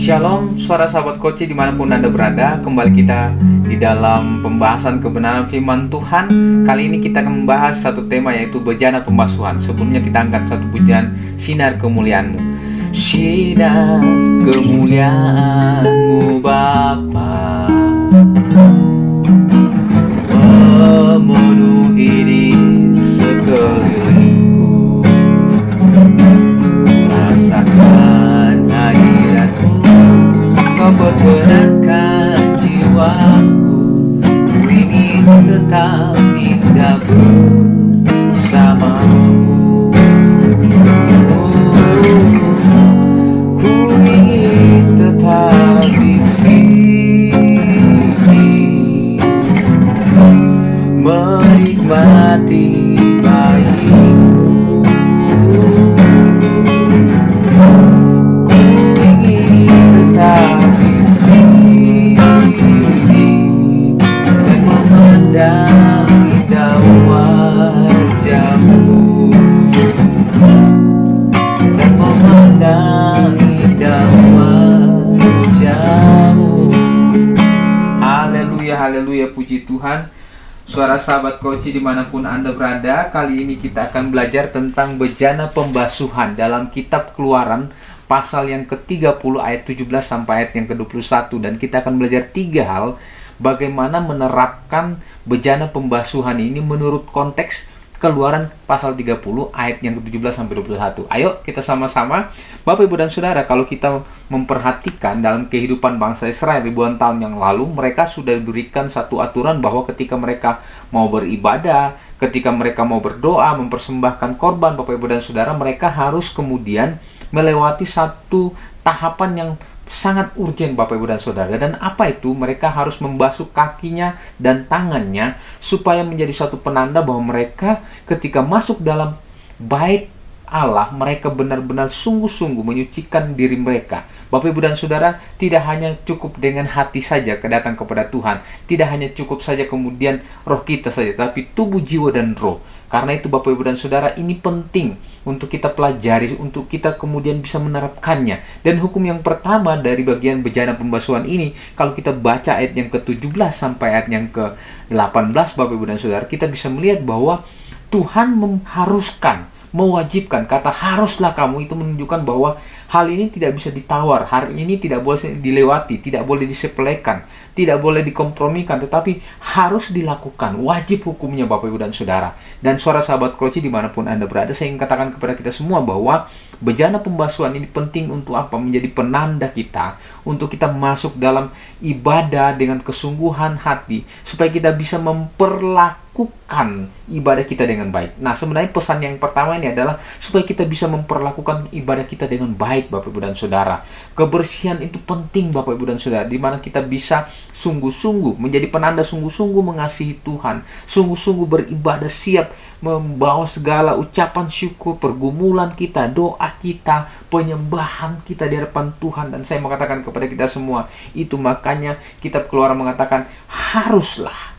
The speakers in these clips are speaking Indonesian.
Shalom, suara sahabat Koci dimanapun Anda berada. Kembali kita di dalam pembahasan kebenaran firman Tuhan. Kali ini kita akan membahas satu tema, yaitu bejana pembasuhan. Sebelumnya kita angkat satu pujian, Sinar Kemuliaan-Mu. Sinar kemuliaan-Mu Bapa, memenuhi di sekelilingku. Rasakan hadirat-Mu, Kau berperankan jiwaku. Ku ingin tetap hidup bersamamu. Ku ingin tetap di sini, menikmati baik-Mu. Ku ingin tetap di sini dan memandang indah wajah-Mu, dan memandang indah wajah-Mu. Haleluya, haleluya, puji Tuhan. Suara sahabat Koci dimanapun Anda berada, kali ini kita akan belajar tentang bejana pembasuhan dalam kitab Keluaran pasal yang ke-30 ayat 17 sampai ayat yang ke-21. Dan kita akan belajar 3 hal bagaimana menerapkan bejana pembasuhan ini menurut konteks Keluaran pasal 30 ayat yang ke-17 sampai 21. Ayo kita sama-sama, Bapak Ibu dan Saudara, kalau kita memperhatikan dalam kehidupan bangsa Israel ribuan tahun yang lalu, mereka sudah diberikan satu aturan bahwa ketika mereka mau beribadah, ketika mereka mau berdoa, mempersembahkan korban, Bapak Ibu dan Saudara, mereka harus kemudian melewati satu tahapan yang sangat urgen, Bapak Ibu dan Saudara. Dan apa itu? Mereka harus membasuh kakinya dan tangannya supaya menjadi suatu penanda bahwa mereka ketika masuk dalam bait Allah, mereka benar-benar sungguh-sungguh menyucikan diri mereka. Bapak Ibu dan Saudara, tidak hanya cukup dengan hati saja datang kepada Tuhan, tidak hanya cukup saja kemudian roh kita saja, tapi tubuh, jiwa, dan roh. Karena itu Bapak Ibu dan Saudara, ini penting untuk kita pelajari, untuk kita kemudian bisa menerapkannya. Dan hukum yang pertama dari bagian bejana pembasuhan ini, kalau kita baca ayat yang ke-17 sampai ayat yang ke-18, Bapak Ibu dan Saudara, kita bisa melihat bahwa Tuhan mengharuskan, mewajibkan. Kata haruslah kamu itu menunjukkan bahwa hal ini tidak bisa ditawar, hal ini tidak boleh dilewati, tidak boleh disepelekan, tidak boleh dikompromikan, tetapi harus dilakukan. Wajib hukumnya, Bapak Ibu dan Saudara. Dan suara sahabat Koci dimanapun Anda berada, saya ingin katakan kepada kita semua bahwa bejana pembasuhan ini penting untuk apa? Menjadi penanda kita, untuk kita masuk dalam ibadah dengan kesungguhan hati, supaya kita bisa memperlakukan ibadah kita dengan baik. Nah, sebenarnya pesan yang pertama ini adalah supaya kita bisa memperlakukan ibadah kita dengan baik, Bapak Ibu dan Saudara. Kebersihan itu penting, Bapak Ibu dan Saudara, di mana kita bisa sungguh-sungguh menjadi penanda, sungguh-sungguh mengasihi Tuhan, sungguh-sungguh beribadah, siap membawa segala ucapan syukur, pergumulan kita, doa kita, penyembahan kita di hadapan Tuhan. Dan saya mengatakan kepada kita semua, itu makanya kitab Keluaran mengatakan haruslah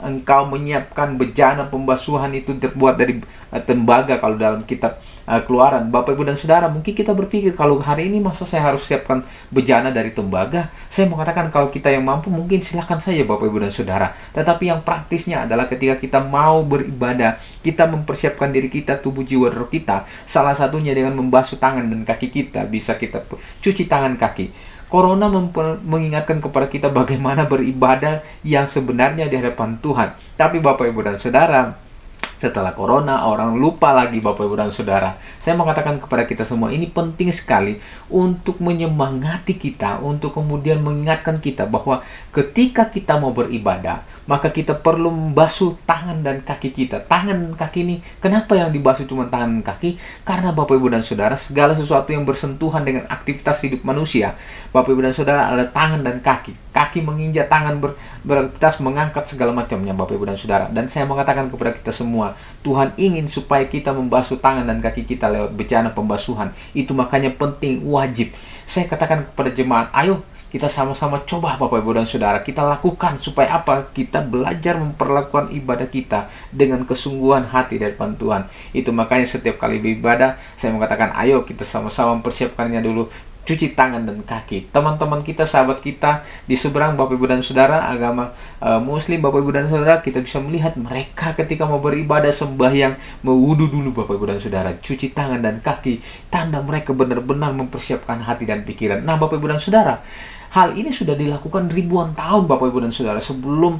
engkau menyiapkan bejana pembasuhan itu terbuat dari tembaga. Kalau dalam kitab Keluaran, Bapak Ibu dan Saudara, mungkin kita berpikir, kalau hari ini masa saya harus siapkan bejana dari tembaga? Saya mengatakan kalau kita yang mampu, mungkin silakan saja Bapak Ibu dan Saudara. Tetapi yang praktisnya adalah ketika kita mau beribadah, kita mempersiapkan diri kita, tubuh, jiwa, roh kita. Salah satunya dengan membasuh tangan dan kaki kita. Bisa kita cuci tangan kaki. Corona mengingatkan kepada kita bagaimana beribadah yang sebenarnya di hadapan Tuhan. Tapi Bapak Ibu dan Saudara, setelah Corona, orang lupa lagi, Bapak Ibu dan Saudara. Saya mengatakan kepada kita semua, ini penting sekali untuk menyemangati kita, untuk kemudian mengingatkan kita bahwa ketika kita mau beribadah, maka kita perlu membasuh tangan dan kaki kita. Tangan dan kaki ini, kenapa yang dibasuh cuma tangan dan kaki? Karena Bapak Ibu dan Saudara, segala sesuatu yang bersentuhan dengan aktivitas hidup manusia, Bapak Ibu dan Saudara, ada tangan dan kaki. Kaki menginjak, tangan beraktivitas mengangkat segala macamnya, Bapak Ibu dan Saudara. Dan saya mengatakan kepada kita semua, Tuhan ingin supaya kita membasuh tangan dan kaki kita lewat bejana pembasuhan. Itu makanya penting, wajib. Saya katakan kepada jemaat, ayo Kita sama-sama coba Bapak Ibu dan Saudara, kita lakukan supaya apa? Kita belajar memperlakukan ibadah kita dengan kesungguhan hati dari Tuhan. Itu makanya setiap kali beribadah saya mengatakan ayo kita sama-sama mempersiapkannya dulu. cuci tangan dan kaki. Teman-teman kita, sahabat kita di seberang, Bapak Ibu dan Saudara, agama Muslim, Bapak Ibu dan Saudara, kita bisa melihat mereka ketika mau beribadah sembahyang, mewudu dulu Bapak Ibu dan Saudara, cuci tangan dan kaki, tanda mereka benar-benar mempersiapkan hati dan pikiran. Nah, Bapak Ibu dan Saudara, hal ini sudah dilakukan ribuan tahun Bapak Ibu dan Saudara, sebelum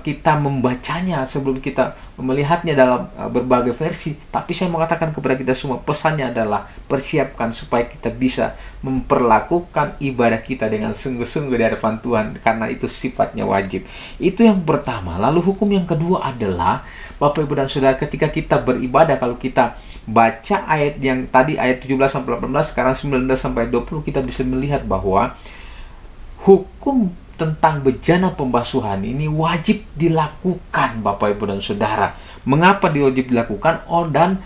kita membacanya, sebelum kita melihatnya dalam berbagai versi. Tapi saya mengatakan kepada kita semua, pesannya adalah persiapkan supaya kita bisa memperlakukan ibadah kita dengan sungguh-sungguh di hadapan Tuhan, karena itu sifatnya wajib. Itu yang pertama. Lalu hukum yang kedua adalah, Bapak Ibu dan Saudara, ketika kita beribadah, kalau kita baca ayat yang tadi, ayat 17 sampai 18, sekarang 19 sampai 20, kita bisa melihat bahwa hukum tentang bejana pembasuhan ini wajib dilakukan Bapak Ibu dan Saudara. Mengapa diwajib dilakukan? Dan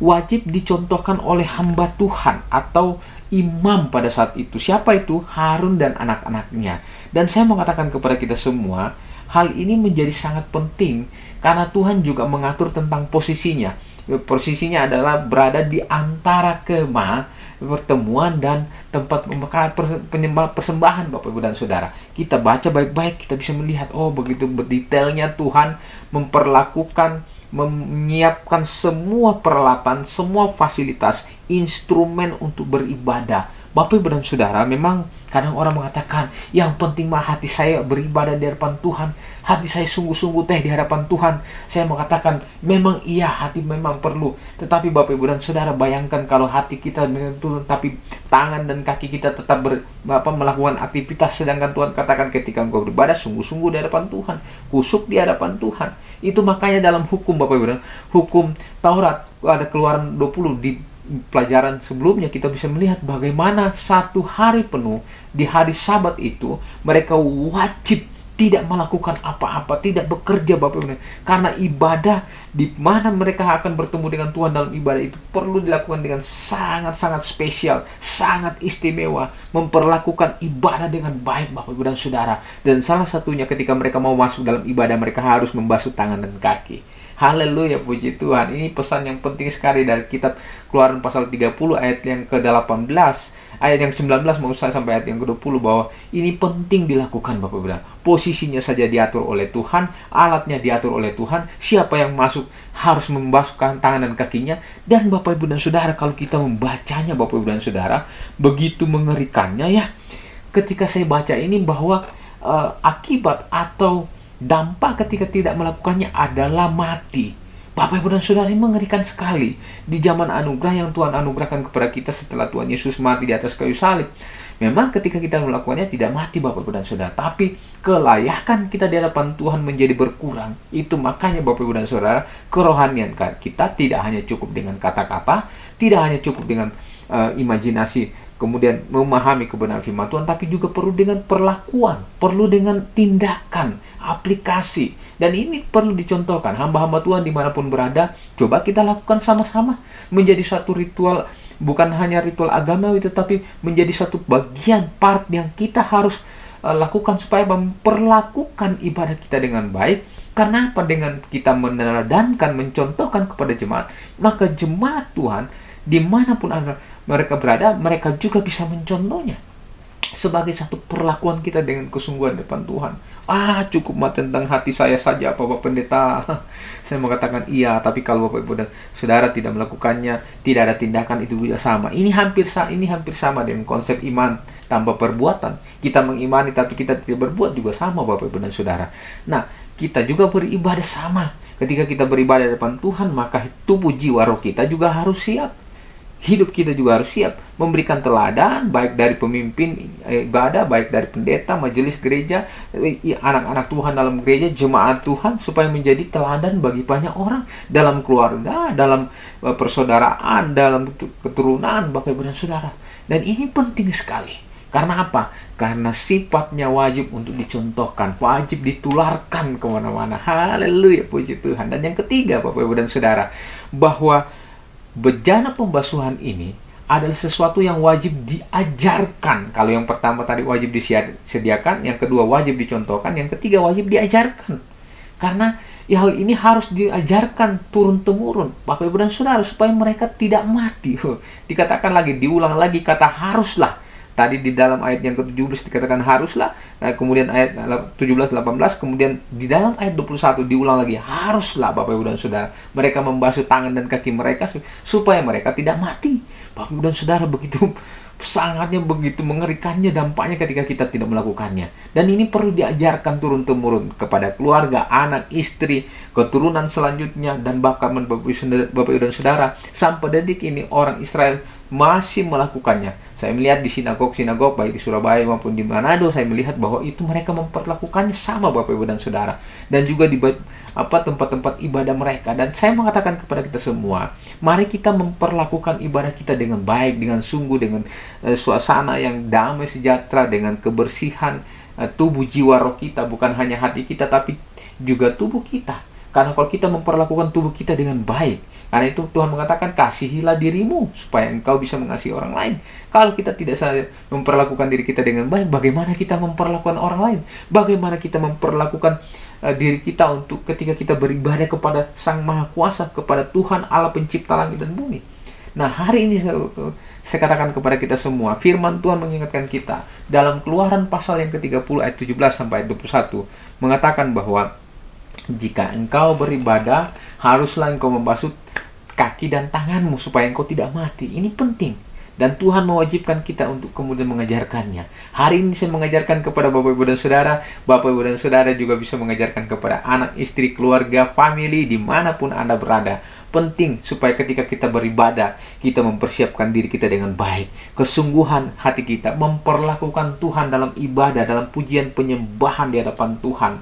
wajib dicontohkan oleh hamba Tuhan atau imam pada saat itu. Siapa itu? Harun dan anak-anaknya. Dan saya mau katakan kepada kita semua, hal ini menjadi sangat penting karena Tuhan juga mengatur tentang posisinya. Posisinya adalah berada di antara kemah pertemuan dan tempat persembahan Bapak Ibu dan Saudara. Kita baca baik-baik, kita bisa melihat, oh begitu detailnya Tuhan memperlakukan, menyiapkan semua peralatan, semua fasilitas, instrumen untuk beribadah. Bapak Ibu dan Saudara, memang kadang orang mengatakan, yang penting mah hati saya beribadah di hadapan Tuhan, hati saya sungguh-sungguh di hadapan Tuhan. Saya mengatakan, memang iya, hati memang perlu. Tetapi Bapak Ibu dan Saudara, bayangkan kalau hati kita dengan Tuhan, tapi tangan dan kaki kita tetap melakukan aktivitas, sedangkan Tuhan katakan ketika engkau beribadah sungguh-sungguh di hadapan Tuhan, kusuk di hadapan Tuhan. Itu makanya dalam hukum Bapak Ibu dan hukum Taurat, ada Keluaran 20, di pelajaran sebelumnya kita bisa melihat bagaimana satu hari penuh di hari Sabat itu mereka wajib tidak melakukan apa-apa, tidak bekerja Bapak Ibu, karena ibadah di mana mereka akan bertemu dengan Tuhan dalam ibadah itu perlu dilakukan dengan sangat-sangat spesial, sangat istimewa, memperlakukan ibadah dengan baik Bapak Ibu dan Saudara. Dan salah satunya ketika mereka mau masuk dalam ibadah, mereka harus membasuh tangan dan kaki. Haleluya, puji Tuhan. Ini pesan yang penting sekali dari kitab Keluaran pasal 30 ayat yang ke-18, ayat yang 19 maksud saya sampai ayat yang ke-20, bahwa ini penting dilakukan Bapak Ibu. Posisinya saja diatur oleh Tuhan, alatnya diatur oleh Tuhan, siapa yang masuk harus membasuhkan tangan dan kakinya. Dan Bapak Ibu dan Saudara, kalau kita membacanya Bapak Ibu dan Saudara, begitu mengerikannya ya. Ketika saya baca ini bahwa akibat atau dampak ketika tidak melakukannya adalah mati. Bapak Ibu dan Saudara, ini mengerikan sekali. Di zaman anugerah yang Tuhan anugerahkan kepada kita setelah Tuhan Yesus mati di atas kayu salib, memang ketika kita melakukannya tidak mati Bapak Ibu dan Saudara, tapi kelayakan kita di hadapan Tuhan menjadi berkurang. Itu makanya Bapak Ibu dan Saudara, kerohanian kita tidak hanya cukup dengan kata-kata, tidak hanya cukup dengan imajinasi, kemudian memahami kebenaran firman Tuhan, tapi juga perlu dengan perlakuan, perlu dengan tindakan, aplikasi. Dan ini perlu dicontohkan. Hamba-hamba Tuhan dimanapun berada, coba kita lakukan sama-sama. Menjadi satu ritual, bukan hanya ritual agamawi, tetapi menjadi satu bagian, part yang kita harus lakukan supaya memperlakukan ibadah kita dengan baik. Karena apa? Dengan kita meneladankan, mencontohkan kepada jemaat, maka jemaat Tuhan dimanapun mereka berada, mereka juga bisa mencontohnya sebagai satu perlakuan kita dengan kesungguhan depan Tuhan. Cukup mah tentang hati saya saja Bapak Pendeta. Saya mengatakan iya, tapi kalau Bapak Ibu dan Saudara tidak melakukannya, tidak ada tindakan, itu juga sama. Ini hampir sama dengan konsep iman tanpa perbuatan. Kita mengimani tapi kita tidak berbuat juga sama Bapak Ibu dan Saudara. Nah, kita juga beribadah sama. Ketika kita beribadah di depan Tuhan, maka tubuh jiwa roh kita juga harus siap. Hidup kita juga harus siap memberikan teladan, baik dari pemimpin ibadah, baik dari pendeta, majelis gereja, anak-anak Tuhan dalam gereja, jemaat Tuhan, supaya menjadi teladan bagi banyak orang dalam keluarga, dalam persaudaraan, dalam keturunan Bapak Ibu dan Saudara. Dan ini penting sekali. Karena apa? Karena sifatnya wajib untuk dicontohkan, wajib ditularkan kemana-mana. Haleluya, puji Tuhan. Dan yang ketiga Bapak Ibu dan Saudara, bahwa bejana pembasuhan ini adalah sesuatu yang wajib diajarkan. Kalau yang pertama tadi wajib disediakan, yang kedua wajib dicontohkan, yang ketiga wajib diajarkan. Karena hal ini harus diajarkan turun-temurun, Bapak Ibu dan Saudara, supaya mereka tidak mati. Dikatakan lagi, diulang lagi kata haruslah. Tadi di dalam ayat yang ke-17 dikatakan haruslah, kemudian ayat 17-18, kemudian di dalam ayat 21 diulang lagi haruslah, Bapak Ibu dan Saudara. Mereka membasuh tangan dan kaki mereka supaya mereka tidak mati. Bapak Ibu dan Saudara, begitu sangatnya, begitu mengerikannya dampaknya ketika kita tidak melakukannya. Dan ini perlu diajarkan turun-temurun kepada keluarga, anak, istri, keturunan selanjutnya, dan bahkan Bapak Ibu dan Saudara, sampai detik ini orang Israel masih melakukannya. Saya melihat di sinagog-sinagog baik di Surabaya maupun di Manado, saya melihat bahwa itu mereka memperlakukannya sama, Bapak Ibu dan Saudara, dan juga di tempat-tempat ibadah mereka. Dan saya mengatakan kepada kita semua, mari kita memperlakukan ibadah kita dengan baik, dengan sungguh, dengan suasana yang damai sejahtera, dengan kebersihan tubuh, jiwa, roh kita, bukan hanya hati kita tapi juga tubuh kita. Karena kalau kita memperlakukan tubuh kita dengan baik, karena itu Tuhan mengatakan, kasihilah dirimu supaya engkau bisa mengasihi orang lain. Kalau kita tidak memperlakukan diri kita dengan baik, bagaimana kita memperlakukan orang lain? Bagaimana kita memperlakukan diri kita untuk ketika kita beribadah kepada Sang Maha Kuasa, kepada Tuhan Allah pencipta langit dan bumi. Nah, hari ini saya katakan kepada kita semua, firman Tuhan mengingatkan kita dalam Keluaran pasal yang ke-30 ayat 17 sampai ayat 21 mengatakan bahwa jika engkau beribadah, haruslah engkau membasuh kaki dan tanganmu supaya engkau tidak mati. Ini penting. Dan Tuhan mewajibkan kita untuk kemudian mengajarkannya. Hari ini saya mengajarkan kepada Bapak Ibu dan Saudara. Bapak Ibu dan Saudara juga bisa mengajarkan kepada anak, istri, keluarga, family, dimanapun Anda berada. Penting supaya ketika kita beribadah, kita mempersiapkan diri kita dengan baik. Kesungguhan hati kita memperlakukan Tuhan dalam ibadah, dalam pujian penyembahan di hadapan Tuhan.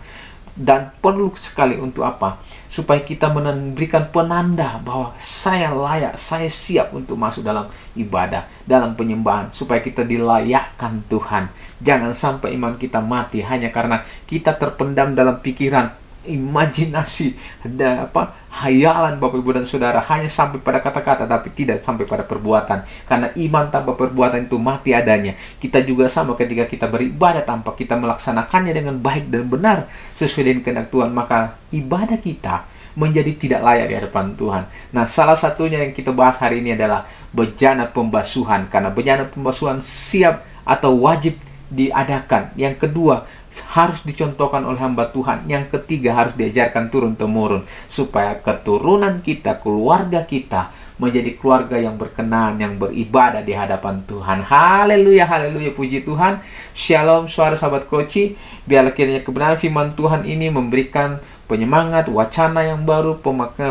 Dan perlu sekali untuk apa? Supaya kita memberikan penanda bahwa saya layak, saya siap untuk masuk dalam ibadah, dalam penyembahan, supaya kita dilayakkan Tuhan. Jangan sampai iman kita mati hanya karena kita terpendam dalam pikiran, imajinasi, dan hayalan, Bapak Ibu dan Saudara, hanya sampai pada kata-kata tapi tidak sampai pada perbuatan. Karena iman tanpa perbuatan itu mati adanya. Kita juga sama, ketika kita beribadah tanpa kita melaksanakannya dengan baik dan benar sesuai dengan kehendak Tuhan, maka ibadah kita menjadi tidak layak di hadapan Tuhan. Nah, salah satunya yang kita bahas hari ini adalah bejana pembasuhan, karena bejana pembasuhan siap atau wajib diadakan. Yang kedua, harus dicontohkan oleh hamba Tuhan. Yang ketiga, harus diajarkan turun-temurun supaya keturunan kita, keluarga kita menjadi keluarga yang berkenan, yang beribadah di hadapan Tuhan. Haleluya, haleluya, puji Tuhan. Shalom, suara sahabat Koci. Biarlah kiranya kebenaran firman Tuhan ini memberikan penyemangat, wacana yang baru,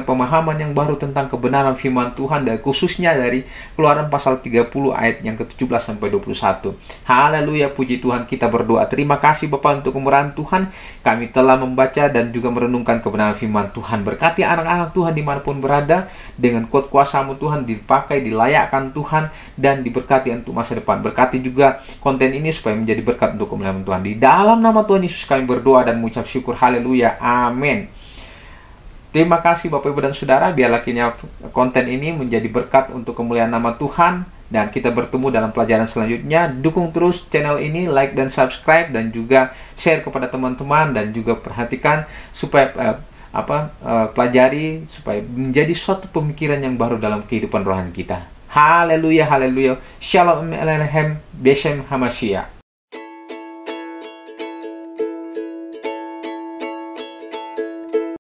pemahaman yang baru tentang kebenaran firman Tuhan, dan khususnya dari Keluaran pasal 30 ayat yang ke-17 sampai 21. Haleluya, puji Tuhan. Kita berdoa. Terima kasih Bapa untuk kemurahan Tuhan. Kami telah membaca dan juga merenungkan kebenaran firman Tuhan. Berkati anak-anak Tuhan dimanapun berada, dengan kuat kuasa-Mu Tuhan, dipakai, dilayakkan Tuhan, dan diberkati untuk masa depan. Berkati juga konten ini supaya menjadi berkat untuk kemuliaan Tuhan. Di dalam nama Tuhan Yesus kami berdoa dan mengucap syukur. Haleluya, amin. Terima kasih Bapak Ibu dan Saudara. Biarlah kiranya konten ini menjadi berkat untuk kemuliaan nama Tuhan, dan kita bertemu dalam pelajaran selanjutnya. Dukung terus channel ini, like dan subscribe, dan juga share kepada teman-teman, dan juga perhatikan supaya pelajari supaya menjadi suatu pemikiran yang baru dalam kehidupan rohani kita. Haleluya, haleluya. Shalom Elohim Beshem Hamashiach.